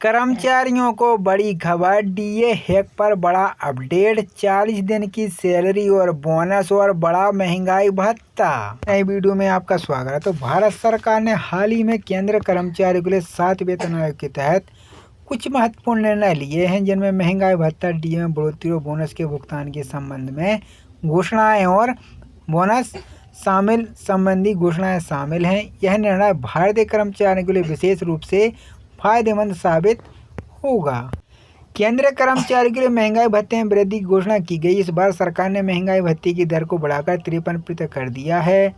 कर्मचारियों को बड़ी खबर, डीए हैक पर बड़ा अपडेट। 40 दिन की सैलरी और बोनस और बड़ा महंगाई भत्ता। नई वीडियो में आपका स्वागत है। तो भारत सरकार ने हाल ही में केंद्र कर्मचारियों के लिए 7 वेतन आयोग के तहत कुछ महत्वपूर्ण निर्णय लिए हैं, जिनमें महंगाई भत्ता, डीए में बढ़ोतरी और बोनस के भुगतान के संबंध में घोषणाएं और बोनस संबंधी घोषणाएं शामिल हैं। यह निर्णय भारतीय कर्मचारियों के लिए विशेष रूप से फायदेमंद साबित होगा। केंद्रीय कर्मचारियों के लिए महंगाई भत्ते में वृद्धि की घोषणा की गई। इस बार सरकार ने महंगाई भत्ते की दर को बढ़ाकर 53% कर दिया है।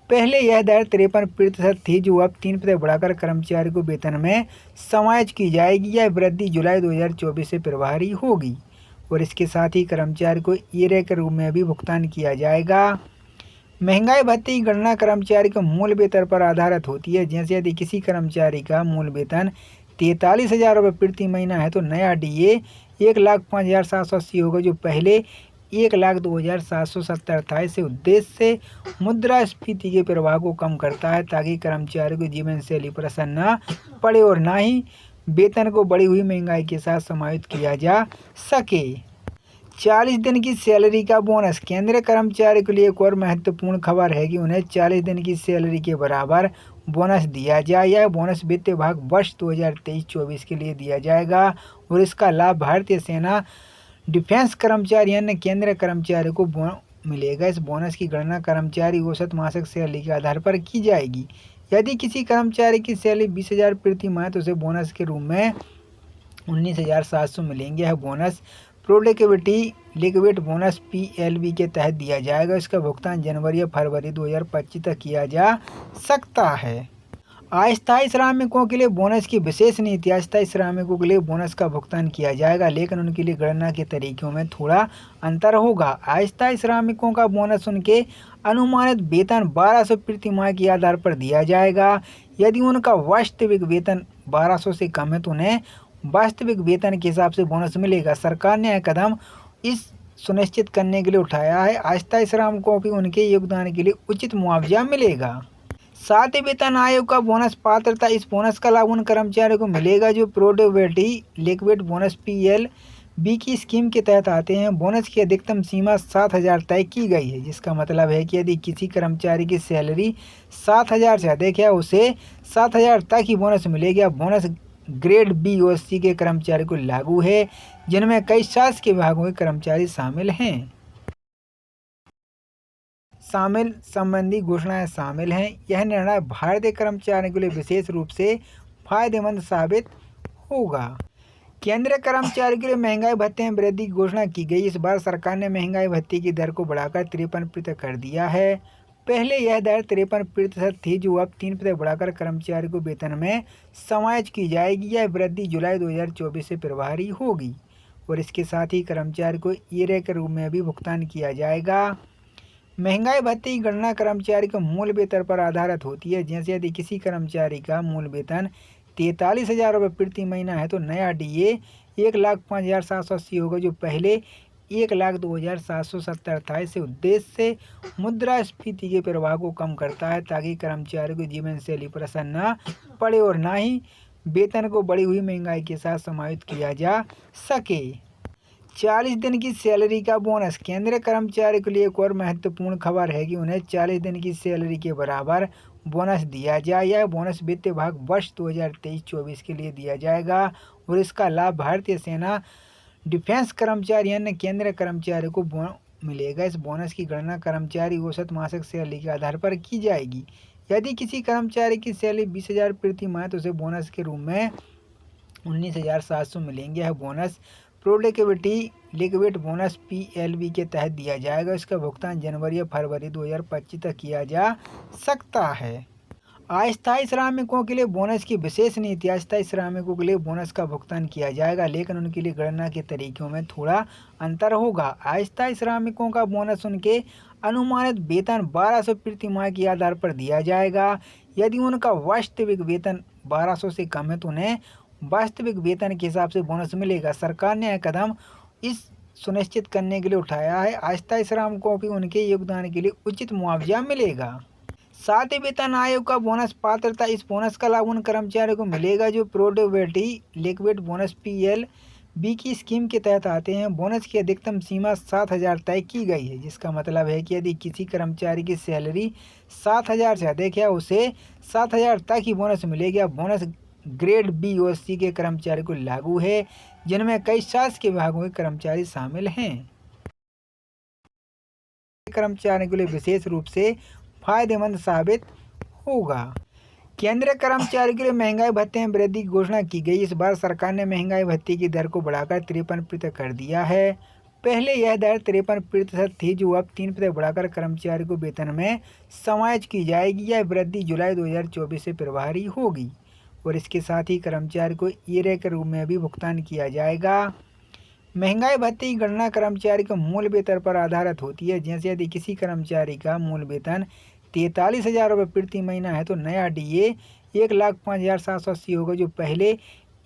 पहले यह दर 53% थी, जो अब 3% बढ़ाकर कर्मचारियों को वेतन में समायोजित की जाएगी। यह वृद्धि जुलाई 2024 से प्रभावी होगी और इसके साथ ही कर्मचारी को ईएआई के रूप में भी भुगतान किया जाएगा। महंगाई भत्ते की गणना कर्मचारी के मूल वेतन पर आधारित होती है। जैसे यदि किसी कर्मचारी का मूल वेतन 43,000 रुपये प्रति महीना है, तो नया डीए 1,05,780 होगा, जो पहले 1,02,770 था। इस उद्देश्य से मुद्रास्फीति के प्रभाव को कम करता है, ताकि कर्मचारी को जीवन शैली पर असर न पड़े और न ही वेतन को बढ़ी हुई महंगाई के साथ समायोजित किया जा सके। 40 दिन की सैलरी का बोनस। केंद्रीय कर्मचारी के लिए एक और महत्वपूर्ण खबर है कि उन्हें 40 दिन की सैलरी के बराबर बोनस दिया जाए। यह बोनस वित्तीय भाग वर्ष 2023-24 के लिए दिया जाएगा और इसका लाभ भारतीय सेना, डिफेंस कर्मचारी, अन्य केंद्रीय कर्मचारियों को मिलेगा। इस बोनस की गणना कर्मचारी औसत मासिक सैलरी के आधार पर की जाएगी। यदि किसी कर्मचारी की सैलरी 20,000 प्रति माह, तो उसे बोनस के रूप में 19,700 मिलेंगे। यह bonus productivity liquid bonus PLB के तहत दिया जाएगा। इसका भुगतान जनवरी या फरवरी 2025 तक किया जा सकता है। अस्थायी श्रमिकों के लिए बोनस की विशेष नीति। अस्थायी श्रमिकों के लिए बोनस का भुगतान किया जाएगा, लेकिन उनके लिए गणना के तरीकों में थोड़ा अंतर होगा। अस्थायी श्रमिकों का बोनस उनके अनुमानित वेतन 1,200 प्रति माह के आधार पर दिया जाएगा। यदि उनका वास्तविक वेतन 1,200 से कम है, तो उन्हें वास्तविक वेतन के हिसाब से बोनस मिलेगा। सरकार ने यह कदम इस सुनिश्चित करने के लिए उठाया है अस्थायी श्रमिकों को उनके योगदान के लिए उचित मुआवजा मिलेगा। 7 वेतन आयोग का बोनस पात्रता। इस बोनस का लाभ उन कर्मचारियों को मिलेगा जो प्रोडक्टिविटी लिक्विड बोनस PLB की स्कीम के तहत आते हैं। बोनस की अधिकतम सीमा 7,000 तय की गई है, जिसका मतलब है कि यदि किसी कर्मचारी की सैलरी 7,000 से अधिक है, उसे 7,000 तक ही बोनस मिलेगा। बोनस ग्रेड B और C के कर्मचारी को लागू है, जिनमें कई शासकीय विभागों के कर्मचारी शामिल हैं। संबंधी घोषणाएं शामिल हैं। यह निर्णय भारतीय कर्मचारियों के लिए विशेष रूप से फायदेमंद साबित होगा। केंद्रीय कर्मचारियों के लिए महंगाई भत्ते में वृद्धि की घोषणा की गई। इस बार सरकार ने महंगाई भत्ते की दर को बढ़ाकर 53% कर दिया है। पहले यह दर 53% थी, जो अब 3% बढ़ाकर कर्मचारी को वेतन में समायोजित की जाएगी। यह वृद्धि जुलाई 2024 से प्रभावी होगी और इसके साथ ही कर्मचारी को ईएआई के रूप में भी भुगतान किया जाएगा। महंगाई भत्ते की गणना कर्मचारी के मूल वेतन पर आधारित होती है। जैसे यदि किसी कर्मचारी का मूल वेतन 43,000 रुपये प्रति महीना है, तो नया डीए 1,05,780 होगा, जो पहले 1,02,770 था। इस उद्देश्य से मुद्रास्फीति के प्रभाव को कम करता है, ताकि कर्मचारी को जीवन शैली पर असर न पड़े और न ही वेतन को बढ़ी हुई महंगाई के साथ समायोजित किया जा सके। 40 दिन की सैलरी का बोनस। केंद्रीय कर्मचारी के लिए एक और महत्वपूर्ण खबर है कि उन्हें 40 दिन की सैलरी के बराबर बोनस दिया जाए। यह बोनस वित्तीय भाग वर्ष 2023-24 के लिए दिया जाएगा और इसका लाभ भारतीय सेना, डिफेंस कर्मचारी, अन्य केंद्रीय कर्मचारियों को मिलेगा। इस बोनस की गणना कर्मचारी औसत मासिक सैलरी के आधार पर की जाएगी। यदि किसी कर्मचारी की सैलरी 20,000 प्रति माह, तो उसे बोनस के रूप में 19,700 मिलेंगे। यह bonus productivity liquid bonus PLB के तहत दिया जाएगा। इसका भुगतान जनवरी या फरवरी 2025 तक किया जा सकता है। अस्थायी श्रमिकों के लिए बोनस की विशेष नीति। अस्थायी श्रमिकों के लिए बोनस का भुगतान किया जाएगा, लेकिन उनके लिए गणना के तरीकों में थोड़ा अंतर होगा। अस्थायी श्रमिकों का बोनस उनके अनुमानित वेतन 1,200 प्रति माह के आधार पर दिया जाएगा। यदि उनका वास्तविक वेतन 1,200 से कम है, तो उन्हें वास्तविक वेतन के हिसाब से बोनस मिलेगा। सरकार ने यह कदम इस सुनिश्चित करने के लिए उठाया है अस्थायी श्रमिकों को उनके योगदान के लिए उचित मुआवजा मिलेगा। साथ ही वेतन आयोग का बोनस पात्रता, इस बोनस का लाभ उन कर्मचारियों को मिलेगा जो प्रोडक्टिविटी लिक्विड बोनस PLB की स्कीम के तहत आते हैं। बोनस की अधिकतम सीमा 7,000 तय की गई है, जिसका मतलब है कि यदि किसी कर्मचारी की सैलरी 7,000 से अधिक है उसे 7,000 तक ही बोनस मिलेगा। बोनस ग्रेड B और C के कर्मचारी को लागू है, जिनमें कई शासकीय विभागों के कर्मचारी शामिल हैं। कर्मचारियों के लिए विशेष रूप से फायदेमंद साबित होगा। केंद्रीय कर्मचारियों के लिए महंगाई भत्ते में वृद्धि की घोषणा की गई। इस बार सरकार ने महंगाई भत्ते की दर को बढ़ाकर 53% कर दिया है। पहले यह दर 53% थी, जो अब 3% बढ़ाकर कर्मचारी को वेतन में समायोजित की जाएगी। यह वृद्धि जुलाई 2024 से प्रभावी होगी और इसके साथ ही कर्मचारी को एरियर के रूप में भी भुगतान किया जाएगा। महंगाई भत्ते की गणना कर्मचारी के मूल वेतन पर आधारित होती है। जैसे यदि किसी कर्मचारी का मूल वेतन 43,000 रुपये प्रति महीना है तो नया DA 1,05,780 होगा, जो पहले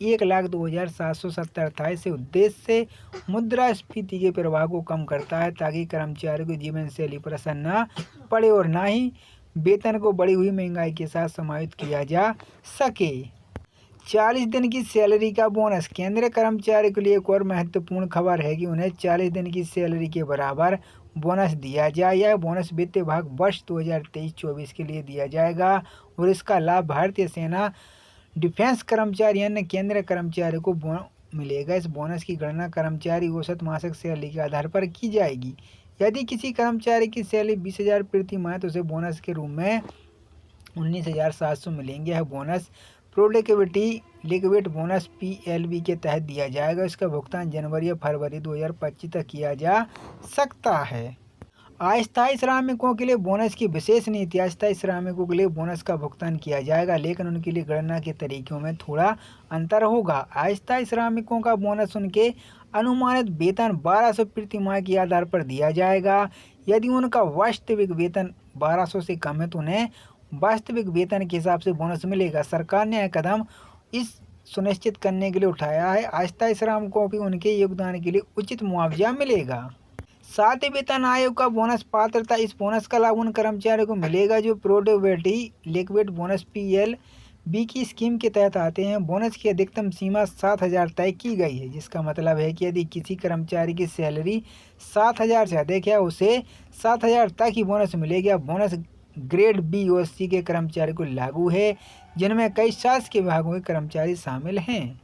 1,02,770 था। इस उद्देश्य से मुद्रास्फीति के प्रभाव को कम करता है ताकि कर्मचारी को जीवन शैली पर असर न पड़े और न ही वेतन को बढ़ी हुई महंगाई के साथ समायोजित किया जा सके। 40 दिन की सैलरी का बोनस। केंद्रीय कर्मचारी के लिए एक और महत्वपूर्ण खबर है कि उन्हें 40 दिन की सैलरी के बराबर बोनस दिया जाए। यह बोनस वित्तीय भाग वर्ष 2023-24 के लिए दिया जाएगा और इसका लाभ भारतीय सेना, डिफेंस कर्मचारी, अन्य केंद्रीय कर्मचारियों को मिलेगा। इस बोनस की गणना कर्मचारी औसत मासिक सैलरी के आधार पर की जाएगी। यदि किसी कर्मचारी की सैलरी 20,000 प्रति माह तो उसे बोनस के रूप में 19,700 मिलेंगे। यह bonus productivity liquid bonus PLB के तहत दिया जाएगा। इसका भुगतान जनवरी या फरवरी 2025 तक किया जा सकता है। अस्थायी श्रमिकों के लिए बोनस की विशेष नीति। अस्थायी श्रमिकों के लिए बोनस का भुगतान किया जाएगा, लेकिन उनके लिए गणना के तरीकों में थोड़ा अंतर होगा। अस्थायी श्रमिकों का बोनस उनके अनुमानित वेतन 1,200 प्रति माह के आधार पर दिया जाएगा। यदि उनका वास्तविक वेतन 1,200 से कम है तो उन्हें वास्तविक वेतन के हिसाब से बोनस मिलेगा। सरकार ने यह कदम इस सुनिश्चित करने के लिए उठाया है अस्थायी श्रमिकों को उनके योगदान के लिए उचित मुआवजा मिलेगा। साथ ही वेतन आयोग का बोनस पात्रता, इस बोनस का लाभ उन कर्मचारियों को मिलेगा जो प्रोडक्टिविटी लिक्विड बोनस PLB की स्कीम के तहत आते हैं। बोनस की अधिकतम सीमा 7,000 तय की गई है, जिसका मतलब है कि यदि किसी कर्मचारी की सैलरी 7,000 से अधिक है उसे 7,000 तक ही बोनस मिलेगा। बोनस ग्रेड B और C के कर्मचारी को लागू है, जिनमें कई शासकीय विभागों के कर्मचारी शामिल हैं।